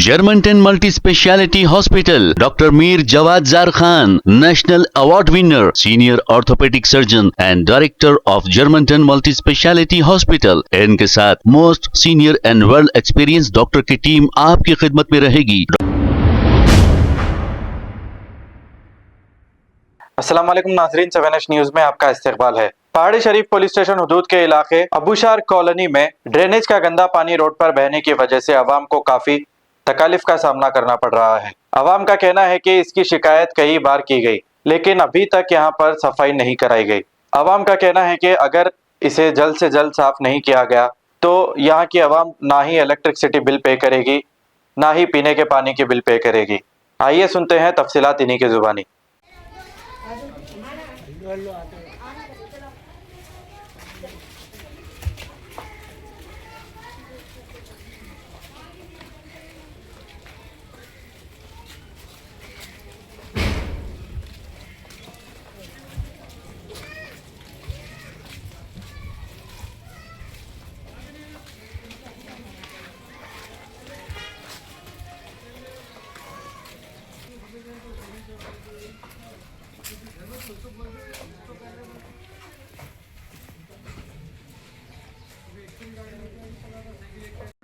Germantown Multi Speciality Hospital, Dr. Mir Jawad Zar Khan, National Award winner, Senior Orthopedic Surgeon and Director of Germantown Multi Speciality Hospital। इनके साथ most senior and well experience doctor की team आपकी खिदमत में रहेगी। अस्सलाम वालेकुम नाज़रीन, 7H न्यूज़ में आपका इस्तकबाल है। पहाड़ी शरीफ पुलिस स्टेशन हुदूद के इलाके अबूशार कॉलोनी में ड्रेनेज का गंदा पानी रोड पर बहने की वजह से आवाम को काफी तकलीफ का सामना करना पड़ रहा है। आवाम का कहना है कि इसकी शिकायत कई बार की गई, लेकिन अभी तक यहाँ पर सफाई नहीं कराई गई। आवाम का कहना है कि अगर इसे जल्द से जल्द साफ नहीं किया गया तो यहाँ की आवाम ना ही इलेक्ट्रिसिटी बिल पे करेगी, ना ही पीने के पानी के बिल पे करेगी। आइए सुनते हैं तफसीलात इन्हीं की जुबानी।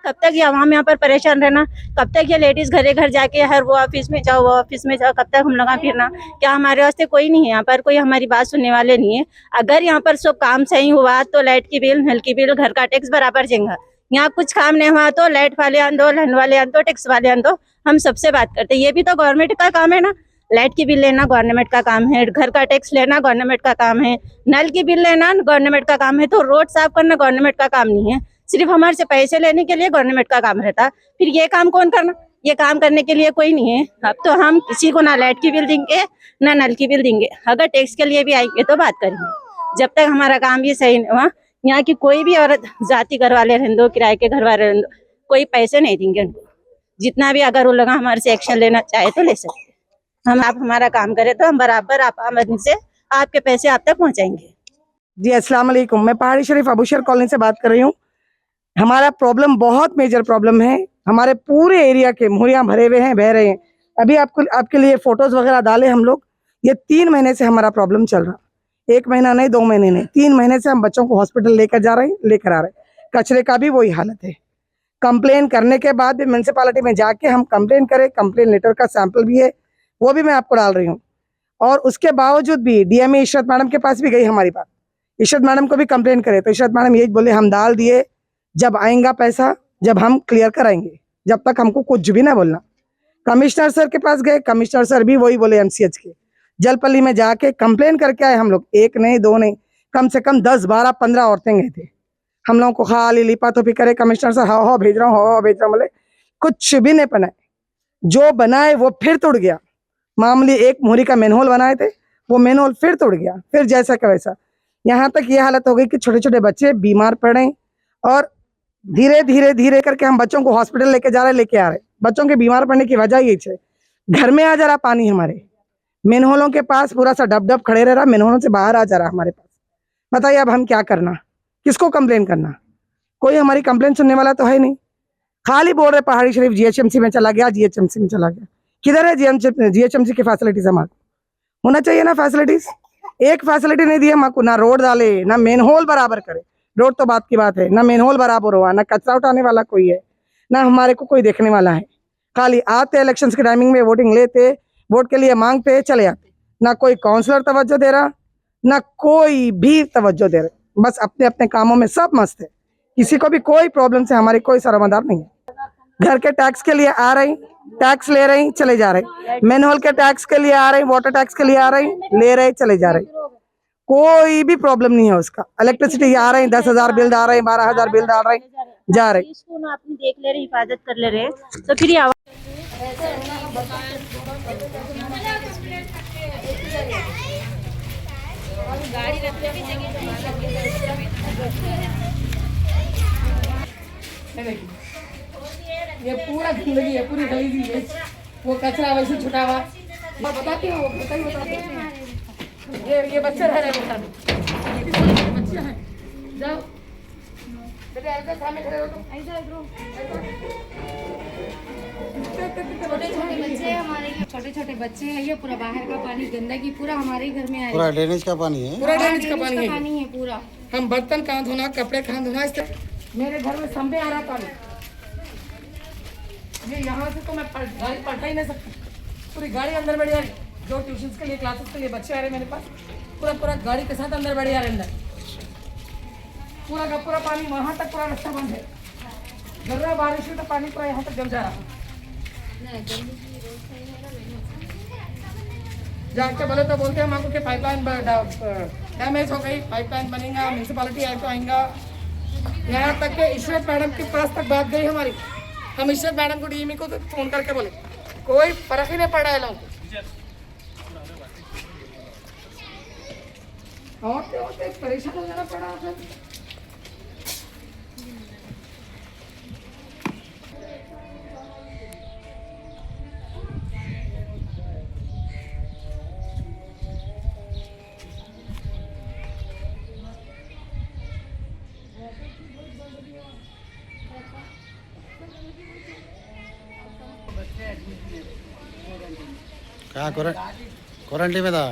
कब तक ये आवाम यहाँ पर परेशान रहना, कब तक ये लेडीज घरे घर जाके हर वो ऑफिस में जाओ, वो ऑफिस में जाओ, कब तक हम लोग फिरना। क्या हमारे वास्ते कोई नहीं है यहाँ पर, कोई हमारी बात सुनने वाले नहीं है। अगर यहाँ पर सब काम सही हुआ तो लाइट की बिल, नल की बिल, घर का टैक्स बराबर जाएगा। यहाँ कुछ काम नहीं हुआ तो लाइट वाले आन दो, लैंड वाले आन दो, टैक्स वाले आन दो, हम सबसे बात करते। ये भी तो गवर्नमेंट का काम है ना, लाइट की बिल लेना गवर्नमेंट का काम है, घर का टैक्स लेना गवर्नमेंट का काम है, नल की बिल लेना गवर्नमेंट का काम है। तो रोड साफ करना गवर्नमेंट का काम नहीं है, सिर्फ हमारे से पैसे लेने के लिए गवर्नमेंट का काम रहता। फिर ये काम कौन करना? ये काम करने के लिए कोई नहीं है। अब तो हम किसी को ना लाइट की बिल देंगे ना नल की बिल देंगे। अगर टैक्स के लिए भी आएंगे तो बात करेंगे। जब तक हमारा काम ये सही नहीं हुआ, यहाँ की कोई भी औरत, जाति घर वाले रहने दो, किराए के घर वाले रहने दो, कोई पैसे नहीं देंगे उनको। जितना भी अगर वो लोग हमारे से एक्शन लेना चाहे तो ले सकते। हम आप हमारा काम करें तो हम बराबर आप आमदनी से आपके पैसे आप तक पहुँचाएंगे। जी अस्सलाम वालेकुम, मैं पहाड़ी शरीफ अबूशर कॉलोनी से बात कर रही हूँ। हमारा प्रॉब्लम बहुत मेजर प्रॉब्लम है। हमारे पूरे एरिया के मोहरियाँ भरे हुए हैं, बह रहे हैं। अभी आपके लिए फोटोज वगैरह डाले हम लोग। ये 3 महीने से हमारा प्रॉब्लम चल रहा, 1 महीना नहीं, 2 महीने नहीं, 3 महीने से हम बच्चों को हॉस्पिटल लेकर जा रहे हैं, लेकर आ रहे हैं। कचरे का भी वही हालत है। कंप्लेन करने के बाद भी म्यूनसिपालिटी में जाके हम कंप्लेन करें, कंप्लेन लेटर का सैंपल भी है, वो भी मैं आपको डाल रही हूँ। और उसके बावजूद भी डीएमए इशरत मैडम के पास भी गई हमारी बात। इशरत मैडम को भी कंप्लेन करे तो इशरत मैडम यही बोले हम डाल दिए, जब आएगा पैसा, जब हम क्लियर कराएंगे, जब तक हमको कुछ भी ना बोलना। कमिश्नर सर के पास गए, कमिश्नर सर भी वही बोले। एमसीएच के जलपल्ली में जाके कंप्लेन करके आए हम लोग, 1 नहीं 2 नहीं, कम से कम 10 12 15 औरतें गए थे। हम लोगों को खाली लिपा तो भी करे। कमिश्नर सर हाँ भेज रहा हूँ, हाँ भेज रहा हूँ, बोले कुछ भी नहीं बनाए। जो बनाए वो फिर टूट गया। मामूली एक मोहरी का मैनहोल बनाए थे, वो मैनहोल फिर टूट गया, फिर जैसा का वैसा। यहाँ तक ये हालत हो गई कि छोटे छोटे बच्चे बीमार पड़े और धीरे धीरे धीरे करके हम बच्चों को हॉस्पिटल लेके जा रहे, लेके आ रहे। बच्चों के बीमार पड़ने की वजह यही है, घर में आ जा रहा पानी, हमारे मैनहोलों के पास पूरा सा डब डब खड़े रह रहा, मैनहोलों से बाहर आ जा रहा हमारे पास। बताइए अब हम क्या करना, किसको कंप्लेन करना? कोई हमारी कंप्लेन सुनने वाला तो है नहीं। खाली बोल रहे पहाड़ी शरीफ जीएचएमसी में चला गया, जीएचएमसी में चला गया। किधर है जीएचएमसी की फैसिलिटीज? हमारे होना चाहिए ना फैसिलिटीज। एक फैसिलिटी नहीं दी हमको, ना रोड डाले, ना मेनहोल बराबर करे। रोड तो बात की बात है, ना मेनहोल बराबर हुआ, ना कचरा उठाने वाला कोई है, ना हमारे को कोई देखने वाला है। खाली आते इलेक्शंस के टाइमिंग में वोटिंग लेते, वोट के लिए मांगते, चले आते। ना कोई काउंसलर तवज्जो दे रहा, ना कोई भी तवज्जो दे रहे। बस अपने अपने कामों में सब मस्त है। किसी को भी कोई प्रॉब्लम से हमारी कोई सरमदार नहीं है। घर के टैक्स के लिए आ रही, टैक्स ले रही, चले जा रहे। मैनहोल के टैक्स के लिए आ रही, वाटर टैक्स के लिए आ रही, ले रहे, चले जा रहे। कोई भी प्रॉब्लम नहीं है उसका। इलेक्ट्रिसिटी आ रही, 10,000 बिल डाल रहे, 12,000 बिल डाल रहे, जा रहे। इसको ना अपनी देख ले रहे, हिफाजत कर ले रहे, तो फिर ये ये पूरा गंदगी है, पूरी गली दी है। वो कचरा वैसे छुटा हुआ, मैं बताती हूँ, बताते हैं। ये बच्चे रह रहे हैं, बच्चे हैं। जाओ बेटे, ऐसा सामने खड़े हो तुम। छोटे छोटे बच्चे हैं, ये पूरा बाहर का पानी गंदगी पूरा हमारे घर में आया, पूरा ड्रेनेज का पानी है। पूरा ड्रेनेज का पानी है। पानी है पूरा। हम बर्तन कहाँ धोना, कपड़े कहाँ धोना, इससे मेरे घर में संभे आ रहा पानी। ये यहाँ से तो मैं गाड़ी पलटा ही नहीं सकती, पूरी गाड़ी अंदर बढ़ जा रही। जो ट्यूशन के लिए, क्लासेस के लिए बच्चे आ रहे मेरे पास, पूरा पूरा गाड़ी के साथ अंदर बढ़ जा रहे अंदर। पूरा का पूरा पानी वहाँ तक, पूरा रास्ता बंद है। जरा बारिश हुई तो पानी पूरा यहाँ तक जम जा रहा। जाके बोले तो बोलते हैं हम आपको कि पाइपलाइन डैमेज हो गई, पाइपलाइन बनेगा, म्यूनसिपालिटी आए तो आएगा। यहाँ तक के ईश्वरत मैडम के पास तक बात गई हमारी। हम ईश्वरत मैडम को, डीएमई को तो फोन करके बोले, कोई फर्क ही नहीं पड़ा है लोगों को। होते परेशान हो जाना पड़ा फिर। कहाँ क्वारंटीन में था,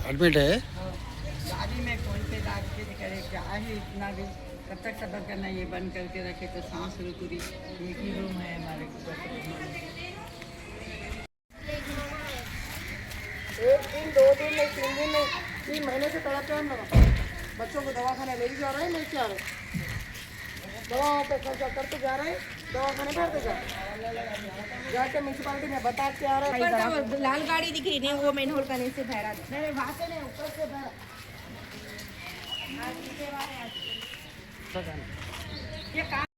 एडमिट है। गाड़ी में कौन से दाग के करे, क्या है इतना भी, कब तक सबर करना, ये बंद करके रखे तो सांस रुक रही। एक ही रूम है हमारे को। एक दिन, 2 दिन नहीं, 3 दिन नहीं, 3 महीने से तड़प रहे हम लोग। बच्चों को दवाखाने ले जा रहे हैं, लेके आ रहे हैं, दवाओं पे खर्चा करते जा रहे हैं, दवाखाने भरते जा रहे हैं। जाके म्यूनसिपालिटी में बता के आ रहे हैं। लाल गाड़ी दिख रही नहीं, वो मेन होल का नीचे बहरा नहीं, वहाँ से नहीं, ऊपर से बहरा।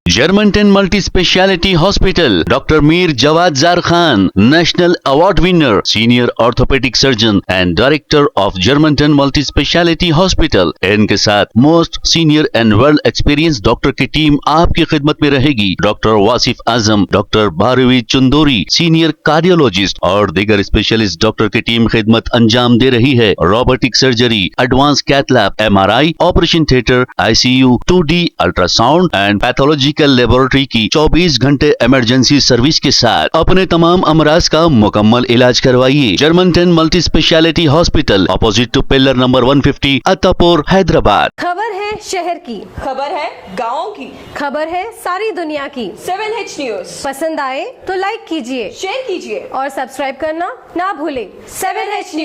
Germanten multi speciality hospital, doctor Mir Jawad Zar Khan, national award winner, senior orthopaedic surgeon and director of Germanten multi speciality hospital. इनके साथ most senior and world experience doctor की टीम आपकी खिदमत में रहेगी। Doctor Wasif Azam, doctor Bharavi Chundori, senior cardiologist और दीगर स्पेशलिस्ट डॉक्टर की टीम खिदमत अंजाम दे रही है। Robotic surgery, advance cath lab, MRI, operation theatre, ICU, 2D ultrasound and pathological laboratory की 24 घंटे इमरजेंसी सर्विस के साथ अपने तमाम अमराज का मुकम्मल इलाज करवाइए। Germanten multi speciality hospital, opposite to pillar number 150, Attapur, Hyderabad. खबर है शहर की, खबर है गाँव की, खबर है सारी दुनिया की। 7H न्यूज पसंद आए तो लाइक कीजिए, शेयर कीजिए और सब्सक्राइब करना ना भूलें। 7H news.